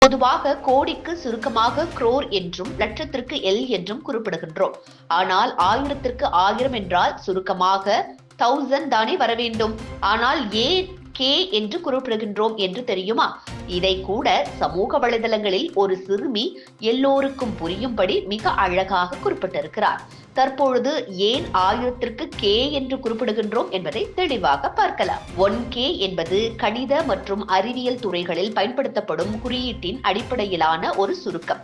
பொதுவாக கோடிக்கு சுருக்கமாக crore என்றும் லட்சத்திற்கு எல் என்றும் குறிப்பிடுகின்றோம். ஆனால் ஆயிரத்திற்கு ஆயிரம் என்றால் சுருக்கமாக 1000 தானே வர வேண்டும். ஆனால் ஏன் கே என்று குறிப்பிடுகின்றோம் என்று தெரியுமா? இதை கூட சமூக வலைதளங்களில் ஒரு சிறுமி எல்லோருக்கும் புரியும்படி மிக அழகாக குறிப்பிட்டிருக்கிறார். தற்பொழுது ஏன் ஆயிரத்திற்கு கே என்று குறிப்பிடுகின்றோம் என்பதை தெளிவாக பார்க்கலாம். 1K என்பது கணித மற்றும் அறிவியல் துறைகளில் பயன்படுத்தப்படும் குறியீட்டின் அடிப்படையிலான ஒரு சுருக்கம்.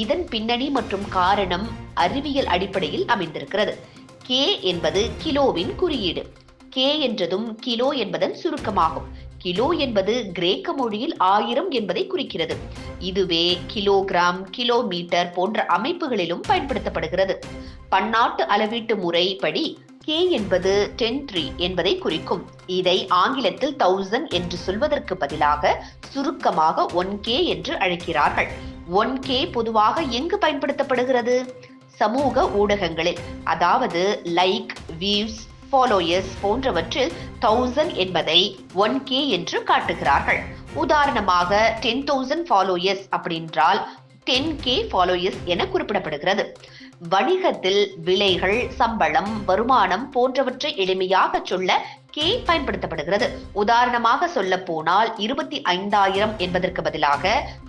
இதன் பின்னணி மற்றும் காரணம் அறிவியல் அடிப்படையில் அமைந்திருக்கிறது. கே என்பது கிலோவின் குறியீடு. கே என்றதும் கிலோ என்பதன் சுருக்கமாகும். கிலோ என்பது கிரேக்க மொழியில் 1000 என்பதை குறிக்கிறது. இதுவே கிலோகிராம், கிலோமீட்டர் போன்ற அமைப்புகளிலும் பயன்படுத்தப்படுகிறது. பன்னாட்டு அளவீட்டு முறைப்படி கே என்பது 10³ என்பதை குறிக்கும். இதை ஆங்கிலத்தில் 1000 என்று சொல்வதற்கு பதிலாக சுருக்கமாக 1K என்று அழைக்கிறார்கள். 1K பொதுவாக எங்கு பயன்படுத்தப்படுகிறது? சமூக ஊடகங்களில், அதாவது லைக், வியூஸ், ஃபாலோயர்ஸ் போன்றவற்றில் 1000 என்பதை 1K என்று காட்டுகிறார்கள். உதாரணமாக 10,000 ஃபாலோயர்ஸ் அப்படின்றால் 10K ஃபாலோயர்ஸ் என குறிப்பிடப்படுகிறது. வணிகத்தில் விலைகள், சம்பளம், வருமானம் போன்றவற்றை எளிமையாக சொல்ல கே பயன்படுத்தப்படுகிறது. உதாரணமாக சொல்ல போனால் 25,000 என்பதற்கு பதிலாக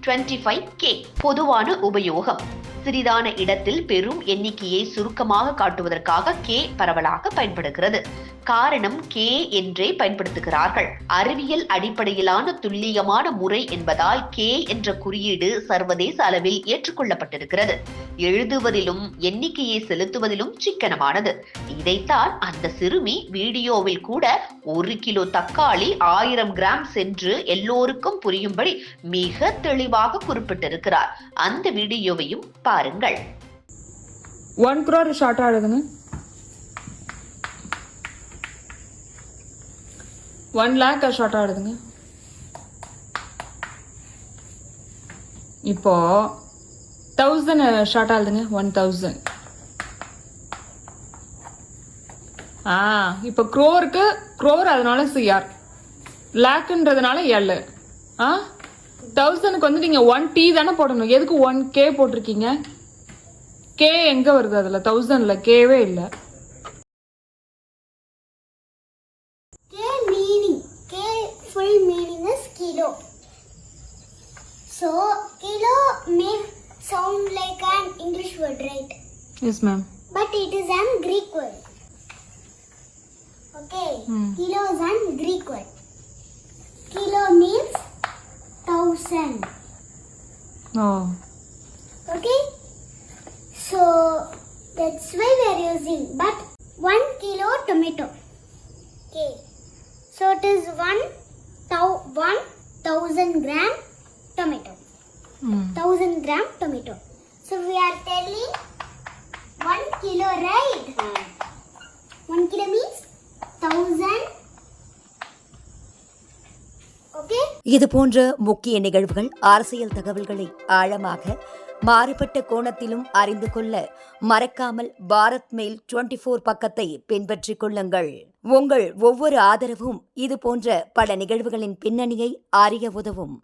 25K. பொதுவான உபயோகம்: சிறிதான இடத்தில் பெரும் எண்ணிக்கையை சுருக்கமாக காட்டுவதற்காக கே பரவலாக பயன்படுகிறது. காரணம் கே என்றே பயன்படுத்துகிறார்கள். அறிவியல் அடிப்படையிலான துல்லியமான முறை என்பதால் கே என்ற குறியீடு சர்வதேச அளவில் ஏற்றுக்கொள்ளப்பட்டிருக்கிறது. எழுதுவதிலும் எண்ணிக்கையை செலுத்துவதிலும் சிக்கனமானது. இதைத்தான் அந்த சிறுமி வீடியோவில் கூட 1 கிலோ தக்காளி 1000 கிராம் சென்று எல்லோருக்கும் புரியும்படி மிக தெளிவாக குறிப்பிட்டிருக்கிறார். அந்த வீடியோவையும் பாருங்கள். 1 crore ஷார்ட் ஆகுதுங்க. 1 lakh ஷார்ட் ஆகுதுங்க. இப்போ 1000 ஷார்ட் ஆகுதுங்க. 1000. இப்போ க்ரோருக்கு க்ரோர், அதனால சிஆர். லேக்குன்றதுனால எல். 1000க்கு வந்து நீங்க 1T தானே போடணும். எதுக்கு 1K போட்டிருக்கீங்க? கே எங்க வருது அதுல? 1000ல கேவே இல்லை. Full meaning is kilo. So kilo may sound like an English word, right? Yes, ma'am. But it is an Greek word. Okay. Kilo is an Greek word. Kilo means 1000. Oh. Okay. So that's why we are using. But 1 kilo tomato. Okay. So it is 1,000 gram tomato. 1,000 gram tomato. So we are telling 1 kilo, right? 1 kilo means 1000. Okay? இது போன்ற முக்கிய நிகழ்வுகள், அரசியல் தகவல்களை ஆழமாக மாறுபட்ட கோணத்திலும் அறிந்து கொள்ள மறக்காமல் பாரத் மெயில் 24 பக்கத்தை பின்பற்றிக் கொள்ளுங்கள். உங்கள் ஒவ்வொரு ஆதரவும் இது போன்ற பல நிகழ்வுகளின் பின்னணியை அறிய உதவும்.